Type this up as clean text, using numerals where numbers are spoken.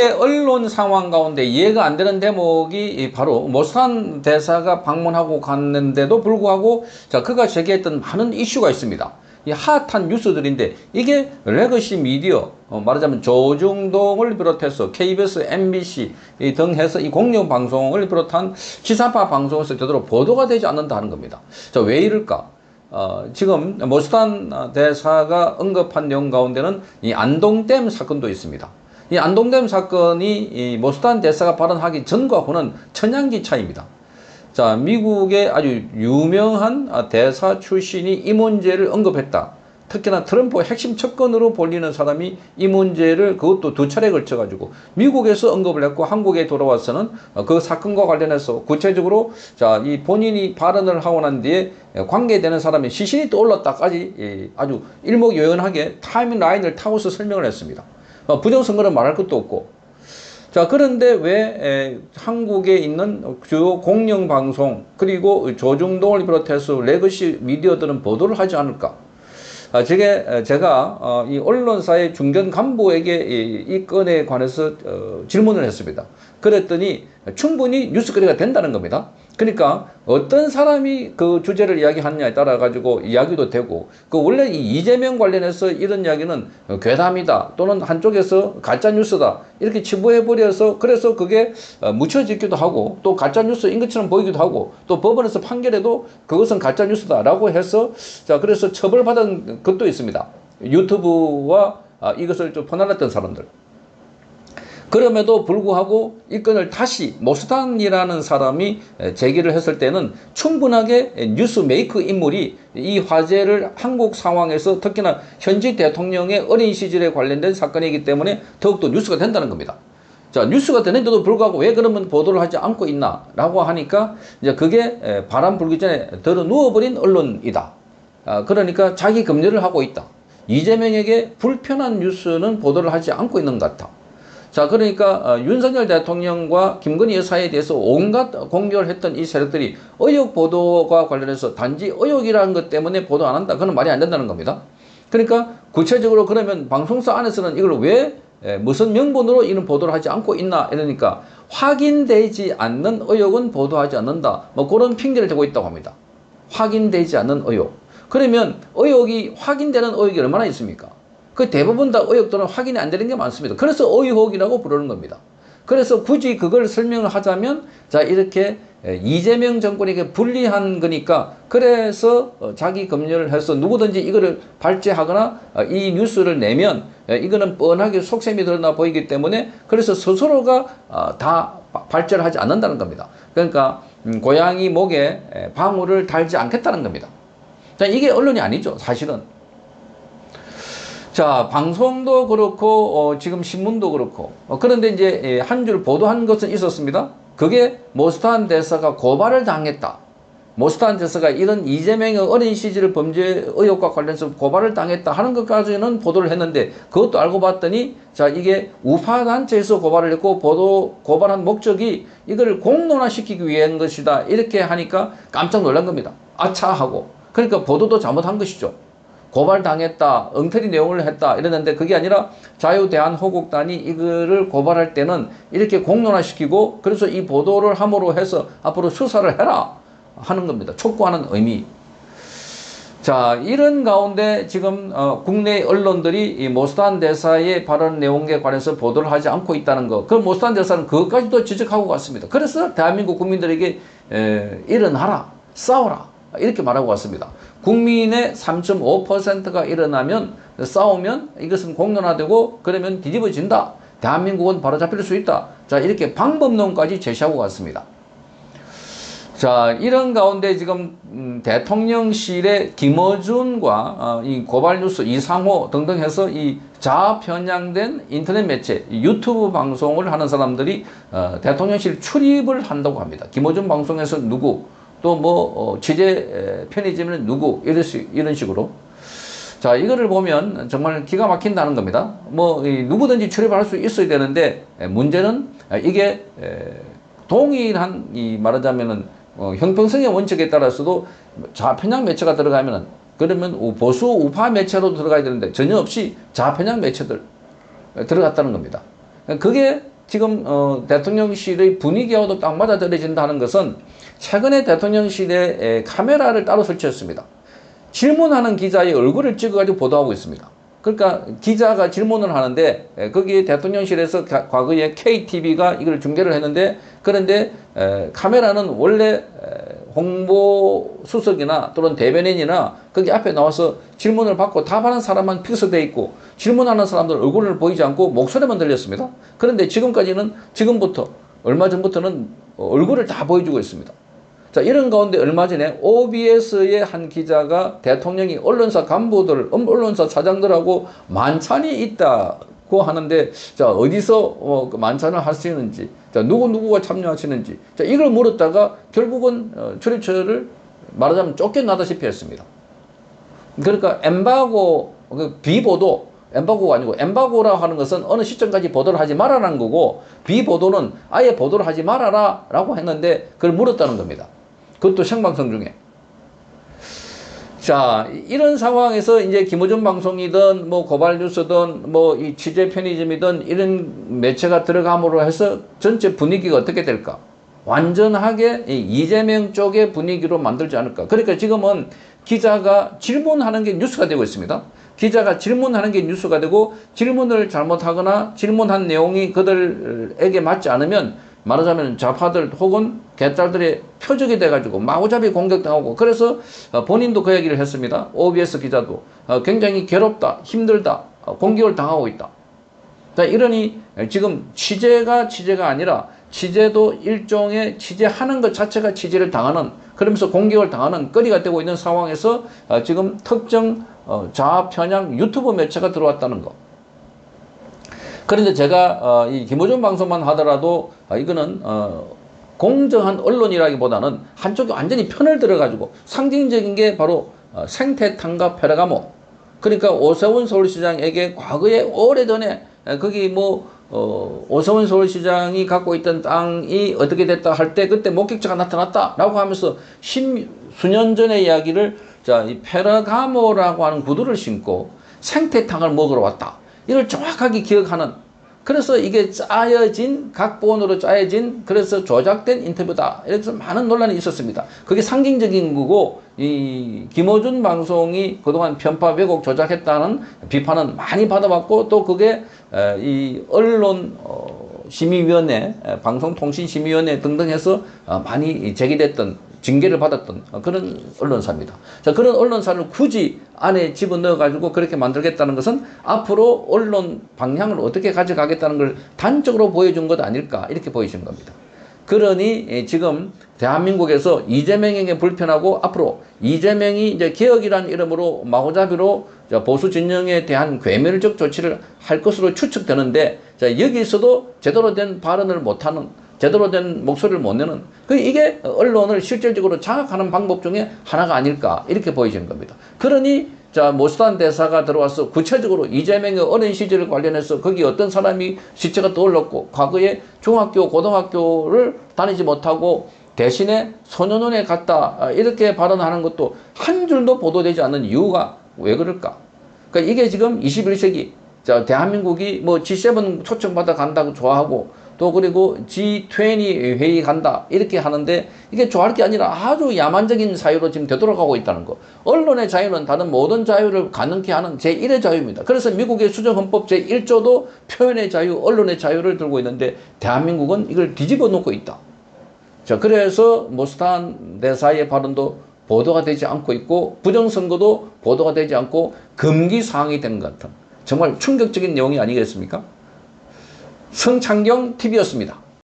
언론 상황 가운데 이해가 안 되는 대목이 바로 모스탄 대사가 방문하고 갔는데도 불구하고 자, 그가 제기했던 많은 이슈가 있습니다. 이 핫한 뉴스들인데 이게 레거시 미디어, 말하자면 조중동을 비롯해서 KBS, MBC 등 해서 이 공영방송을 비롯한 지사파 방송에서 제대로 보도가 되지 않는다는 겁니다. 자, 왜 이럴까? 지금 모스탄 대사가 언급한 내용 가운데는 이 안동댐 사건도 있습니다. 이 안동댐 사건이 이 모스탄 대사가 발언하기 전과 후는 천양지 차이입니다. 자, 미국의 아주 유명한 대사 출신이 이 문제를 언급했다. 특히나 트럼프 핵심 척건으로 불리는 사람이 이 문제를 그것도 두 차례에 걸쳐가지고 미국에서 언급을 했고 한국에 돌아와서는 그 사건과 관련해서 구체적으로 자, 이 본인이 발언을 하고 난 뒤에 관계되는 사람의 시신이 떠올랐다까지 아주 일목요연하게 타임라인을 타고서 설명을 했습니다. 부정선거는 말할 것도 없고. 자, 그런데 왜 한국에 있는 주요 공영방송 그리고 조중동을 비롯해서 레거시 미디어들은 보도를 하지 않을까? 제가 이 언론사의 중견 간부에게 이 건에 관해서 질문을 했습니다. 그랬더니 충분히 뉴스거리가 된다는 겁니다. 그러니까 어떤 사람이 그 주제를 이야기하느냐에 따라 가지고 이야기도 되고, 그 원래 이 이재명 관련해서 이런 이야기는 괴담이다 또는 한쪽에서 가짜 뉴스다 이렇게 치부해 버려서 그래서 그게 묻혀지기도 하고 또 가짜 뉴스인 것처럼 보이기도 하고 또 법원에서 판결에도 그것은 가짜 뉴스다라고 해서 자, 그래서 처벌받은 것도 있습니다. 유튜브와 이것을 좀 퍼날렸던 사람들. 그럼에도 불구하고 이 건을 다시 모스탄이라는 사람이 제기를 했을 때는 충분하게 뉴스 메이크 인물이 이 화제를 한국 상황에서 특히나 현직 대통령의 어린 시절에 관련된 사건이기 때문에 더욱더 뉴스가 된다는 겁니다. 자, 뉴스가 되는데도 불구하고 왜 그러면 보도를 하지 않고 있나 라고 하니까 이제 그게 바람 불기 전에 들어 누워버린 언론이다. 그러니까 자기 검열을 하고 있다. 이재명에게 불편한 뉴스는 보도를 하지 않고 있는 것 같아. 자, 그러니까 윤석열 대통령과 김건희 여사에 대해서 온갖 공격을 했던 이 세력들이 의혹 보도가 관련해서 단지 의혹이라는 것 때문에 보도 안 한다. 그건 말이 안 된다는 겁니다. 그러니까 구체적으로 그러면 방송사 안에서는 이걸 왜 무슨 명분으로 이런 보도를 하지 않고 있나 이러니까 확인되지 않는 의혹은 보도하지 않는다. 뭐 그런 핑계를 대고 있다고 합니다. 확인되지 않는 의혹. 그러면 의혹이 확인되는 의혹이 얼마나 있습니까? 그 대부분 다 의혹들은 확인이 안 되는 게 많습니다. 그래서 의혹이라고 부르는 겁니다. 그래서 굳이 그걸 설명을 하자면 자, 이렇게 이재명 정권에게 불리한 거니까 그래서 자기 검열을 해서 누구든지 이거를 발제하거나 이 뉴스를 내면 이거는 뻔하게 속셈이 드러나 보이기 때문에 그래서 스스로가 다 발제를 하지 않는다는 겁니다. 그러니까 고양이 목에 방울을 달지 않겠다는 겁니다. 자, 이게 언론이 아니죠, 사실은. 자, 방송도 그렇고 지금 신문도 그렇고 그런데 이제 한 줄 보도한 것은 있었습니다. 그게 모스탄 대사가 고발을 당했다. 모스탄 대사가 이런 이재명의 어린 시절 범죄 의혹과 관련해서 고발을 당했다 하는 것까지는 보도를 했는데 그것도 알고 봤더니 자, 이게 우파단체에서 고발을 했고 고발한 목적이 이걸 공론화시키기 위한 것이다 이렇게 하니까 깜짝 놀란 겁니다. 아차 하고. 그러니까 보도도 잘못한 것이죠. 고발당했다, 엉터리 내용을 했다 이랬는데 그게 아니라 자유대한호국단이 이거를 고발할 때는 이렇게 공론화시키고 그래서 이 보도를 함으로 해서 앞으로 수사를 해라 하는 겁니다. 촉구하는 의미. 자, 이런 가운데 지금 국내 언론들이 이 모스탄 대사의 발언 내용에 관해서 보도를 하지 않고 있다는 거. 그 모스탄 대사는 그것까지도 지적하고 갔습니다. 그래서 대한민국 국민들에게 일어나라, 싸워라 이렇게 말하고 왔습니다. 국민의 3.5%가 일어나면 싸우면 이것은 공론화되고 그러면 뒤집어진다. 대한민국은 바로잡힐 수 있다. 자, 이렇게 방법론까지 제시하고 갔습니다. 자, 이런 가운데 지금 대통령실의 김어준과 이 고발뉴스 이상호 등등 해서 이 좌편향된 인터넷 매체 유튜브 방송을 하는 사람들이 대통령실 출입을 한다고 합니다. 김어준 방송에서 누구 또 뭐 취재 편의점은 누구 이런 식으로. 자, 이거를 보면 정말 기가 막힌다는 겁니다. 뭐 누구든지 출입할 수 있어야 되는데 문제는 이게 동일한 이 말하자면은 형평성의 원칙에 따라서도 좌편향 매체가 들어가면은 그러면 보수 우파 매체로 들어가야 되는데 전혀 없이 좌편향 매체들 들어갔다는 겁니다. 그게 지금 대통령실의 분위기하고도 딱 맞아떨어진다는 것은 최근에 대통령실에 카메라를 따로 설치했습니다. 질문하는 기자의 얼굴을 찍어가지고 보도하고 있습니다. 그러니까 기자가 질문을 하는데 거기 대통령실에서 과거에 KTV가 이걸 중계를 했는데, 그런데 카메라는 원래 홍보수석이나 또는 대변인이나 거기 앞에 나와서 질문을 받고 답하는 사람만 픽스되어 있고 질문하는 사람들 얼굴을 보이지 않고 목소리만 들렸습니다. 그런데 지금부터 얼마 전부터는 얼굴을 다 보여주고 있습니다. 자, 이런 가운데 얼마 전에 OBS의 한 기자가 대통령이 언론사 간부들, 언론사 사장들하고 만찬이 있다고 하는데, 자, 어디서 만찬을 하시는지, 자, 누구가 참여하시는지, 자, 이걸 물었다가 결국은 출입처를 말하자면 쫓겨나다시피 했습니다. 그러니까 엠바고, 비보도, 엠바고가 아니고 엠바고라 하는 것은 어느 시점까지 보도를 하지 말아라는 거고, 비보도는 아예 보도를 하지 말아라 라고 했는데 그걸 물었다는 겁니다. 그것도 생방송 중에. 자, 이런 상황에서 이제 김어준 방송이든 뭐 고발뉴스든 뭐 이 취재 편의점이든 이런 매체가 들어감으로 해서 전체 분위기가 어떻게 될까? 완전하게 이재명 쪽의 분위기로 만들지 않을까? 그러니까 지금은 기자가 질문하는 게 뉴스가 되고 있습니다. 기자가 질문하는 게 뉴스가 되고, 질문을 잘못하거나 질문한 내용이 그들에게 맞지 않으면 말하자면 좌파들 혹은 개딸들의 표적이 돼가지고 마구잡이 공격당하고, 그래서 본인도 그 얘기를 했습니다. OBS 기자도 굉장히 괴롭다, 힘들다, 공격을 당하고 있다. 자, 이러니 지금 취재가 아니라 취재도 일종의 취재하는 것 자체가 취재를 당하는, 그러면서 공격을 당하는 거리가 되고 있는 상황에서 지금 특정 좌편향 유튜브 매체가 들어왔다는 거. 그런데 제가 이 김어준 방송만 하더라도 이거는 공정한 언론이라기보다는 한쪽이 완전히 편을 들어가지고 상징적인 게 바로 생태탕과 페르가모, 그러니까 오세훈 서울시장에게 과거에 오래전에 거기 오세훈 서울시장이 갖고 있던 땅이 어떻게 됐다 할 때 그때 목격자가 나타났다라고 하면서 수년 전의 이야기를, 자, 이 페르가모라고 하는 구두를 신고 생태탕을 먹으러 왔다, 이걸 정확하게 기억하는, 그래서 이게 각본으로 짜여진, 그래서 조작된 인터뷰다, 이래서 많은 논란이 있었습니다. 그게 상징적인 거고, 이 김어준 방송이 그동안 편파 왜곡 조작했다는 비판은 많이 받아봤고, 또 그게 이 언론 심의위원회, 방송통신심의위원회 등등 해서 많이 제기됐던, 징계를 받았던 그런 언론사입니다. 자, 그런 언론사를 굳이 안에 집어넣어가지고 그렇게 만들겠다는 것은 앞으로 언론 방향을 어떻게 가져가겠다는 걸 단적으로 보여준 것 아닐까, 이렇게 보이시는 겁니다. 그러니 지금 대한민국에서 이재명에게 불편하고, 앞으로 이재명이 이제 개혁이라는 이름으로 마구잡이로 보수 진영에 대한 괴멸적 조치를 할 것으로 추측되는데, 자, 여기서도 제대로 된 발언을 못하는, 제대로 된 목소리를 못 내는, 이게 언론을 실질적으로 장악하는 방법 중에 하나가 아닐까, 이렇게 보이시는 겁니다. 그러니 자, 모스탄 대사가 들어와서 구체적으로 이재명의 어린 시절을 관련해서 거기 어떤 사람이 시체가 떠올랐고, 과거에 중학교, 고등학교를 다니지 못하고 대신에 소년원에 갔다, 이렇게 발언하는 것도 한 줄도 보도되지 않는 이유가 왜 그럴까? 그러니까 이게 지금 21세기, 자, 대한민국이 G7 초청받아 간다고 좋아하고, 또 그리고 G20 회의 간다, 이렇게 하는데 이게 좋아할 게 아니라 아주 야만적인 사유로 지금 되돌아가고 있다는 거. 언론의 자유는 다른 모든 자유를 가능케 하는 제1의 자유입니다. 그래서 미국의 수정헌법 제1조도 표현의 자유, 언론의 자유를 들고 있는데 대한민국은 이걸 뒤집어 놓고 있다. 자, 그래서 모스탄 대사의 발언도 보도가 되지 않고 있고, 부정선거도 보도가 되지 않고 금기 사항이 된 것 같은 정말 충격적인 내용이 아니겠습니까? 성창경 TV였습니다.